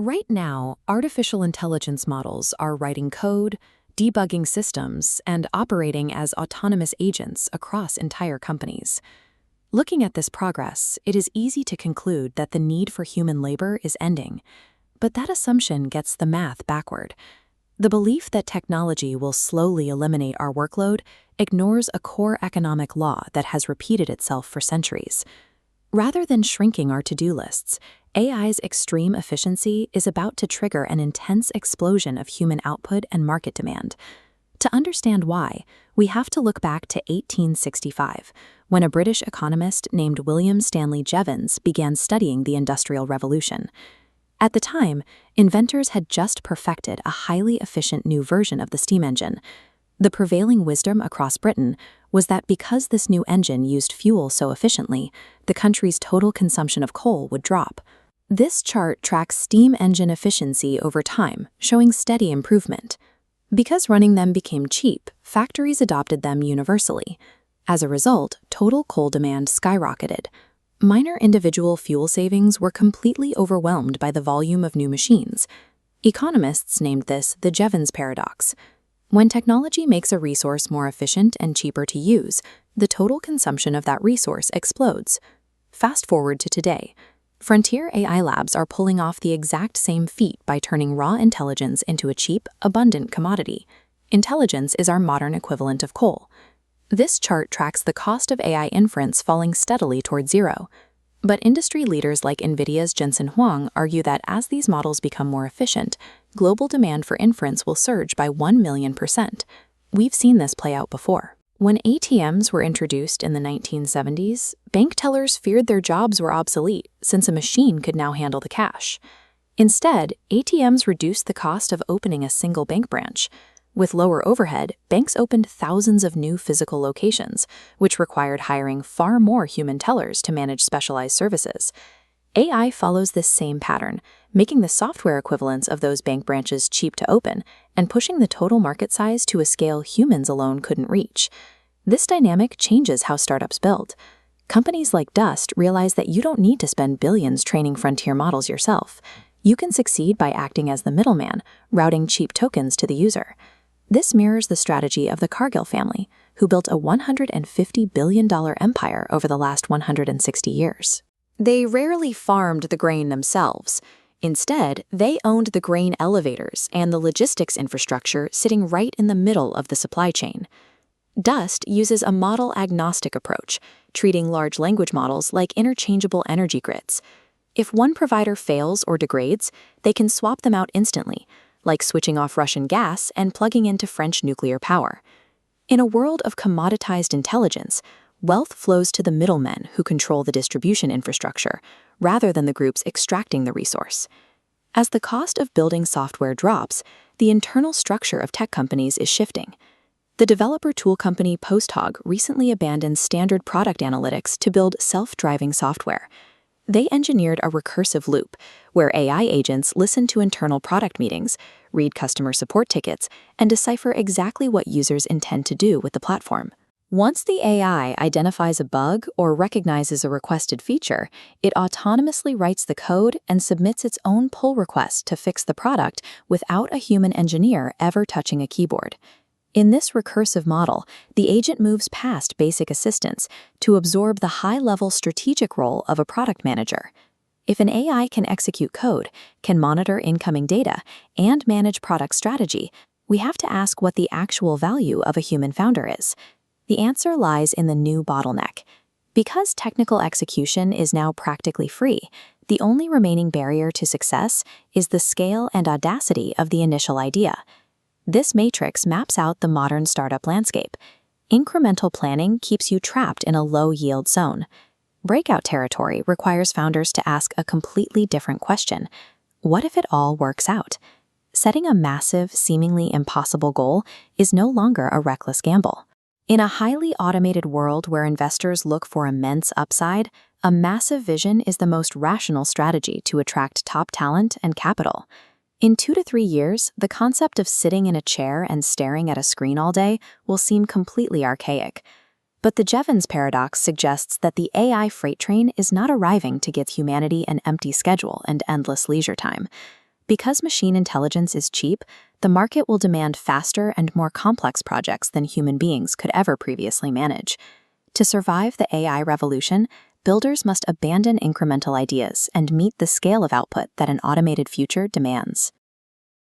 Right now, artificial intelligence models are writing code, debugging systems, and operating as autonomous agents across entire companies. Looking at this progress, it is easy to conclude that the need for human labor is ending. But that assumption gets the math backward. The belief that technology will slowly eliminate our workload ignores a core economic law that has repeated itself for centuries. Rather than shrinking our to-do lists, AI's extreme efficiency is about to trigger an intense explosion of human output and market demand. To understand why, we have to look back to 1865, when a British economist named William Stanley Jevons began studying the Industrial Revolution. At the time, inventors had just perfected a highly efficient new version of the steam engine. The prevailing wisdom across Britain was that because this new engine used fuel so efficiently, the country's total consumption of coal would drop. This chart tracks steam engine efficiency over time, showing steady improvement. Because running them became cheap, factories adopted them universally. As a result, total coal demand skyrocketed. Minor individual fuel savings were completely overwhelmed by the volume of new machines. Economists named this the Jevons paradox. When technology makes a resource more efficient and cheaper to use, the total consumption of that resource explodes. Fast forward to today. Frontier AI labs are pulling off the exact same feat by turning raw intelligence into a cheap, abundant commodity. Intelligence is our modern equivalent of coal. This chart tracks the cost of AI inference falling steadily toward zero. But industry leaders like NVIDIA's Jensen Huang argue that as these models become more efficient, global demand for inference will surge by 1,000,000%. We've seen this play out before. When ATMs were introduced in the 1970s, bank tellers feared their jobs were obsolete since a machine could now handle the cash. Instead, ATMs reduced the cost of opening a single bank branch. With lower overhead, banks opened thousands of new physical locations, which required hiring far more human tellers to manage specialized services. AI follows this same pattern, making the software equivalents of those bank branches cheap to open and pushing the total market size to a scale humans alone couldn't reach. This dynamic changes how startups build. Companies like Dust realize that you don't need to spend billions training frontier models yourself. You can succeed by acting as the middleman, routing cheap tokens to the user. This mirrors the strategy of the Cargill family, who built a $150 billion empire over the last 160 years. They rarely farmed the grain themselves. Instead, they owned the grain elevators and the logistics infrastructure sitting right in the middle of the supply chain. Dust uses a model-agnostic approach, treating large language models like interchangeable energy grids. If one provider fails or degrades, they can swap them out instantly, like switching off Russian gas and plugging into French nuclear power. In a world of commoditized intelligence, wealth flows to the middlemen who control the distribution infrastructure, rather than the groups extracting the resource. As the cost of building software drops, the internal structure of tech companies is shifting. The developer tool company PostHog recently abandoned standard product analytics to build self-driving software. They engineered a recursive loop, where AI agents listen to internal product meetings, read customer support tickets, and decipher exactly what users intend to do with the platform. Once the AI identifies a bug or recognizes a requested feature, it autonomously writes the code and submits its own pull request to fix the product without a human engineer ever touching a keyboard. In this recursive model, the agent moves past basic assistance to absorb the high-level strategic role of a product manager. If an AI can execute code, can monitor incoming data, and manage product strategy, we have to ask what the actual value of a human founder is. The answer lies in the new bottleneck. Because technical execution is now practically free, the only remaining barrier to success is the scale and audacity of the initial idea. This matrix maps out the modern startup landscape. Incremental planning keeps you trapped in a low-yield zone. Breakout territory requires founders to ask a completely different question. What if it all works out? Setting a massive, seemingly impossible goal is no longer a reckless gamble. In a highly automated world where investors look for immense upside, a massive vision is the most rational strategy to attract top talent and capital. In 2 to 3 years, the concept of sitting in a chair and staring at a screen all day will seem completely archaic. But the Jevons paradox suggests that the AI freight train is not arriving to give humanity an empty schedule and endless leisure time. Because machine intelligence is cheap, the market will demand faster and more complex projects than human beings could ever previously manage. To survive the AI revolution, builders must abandon incremental ideas and meet the scale of output that an automated future demands.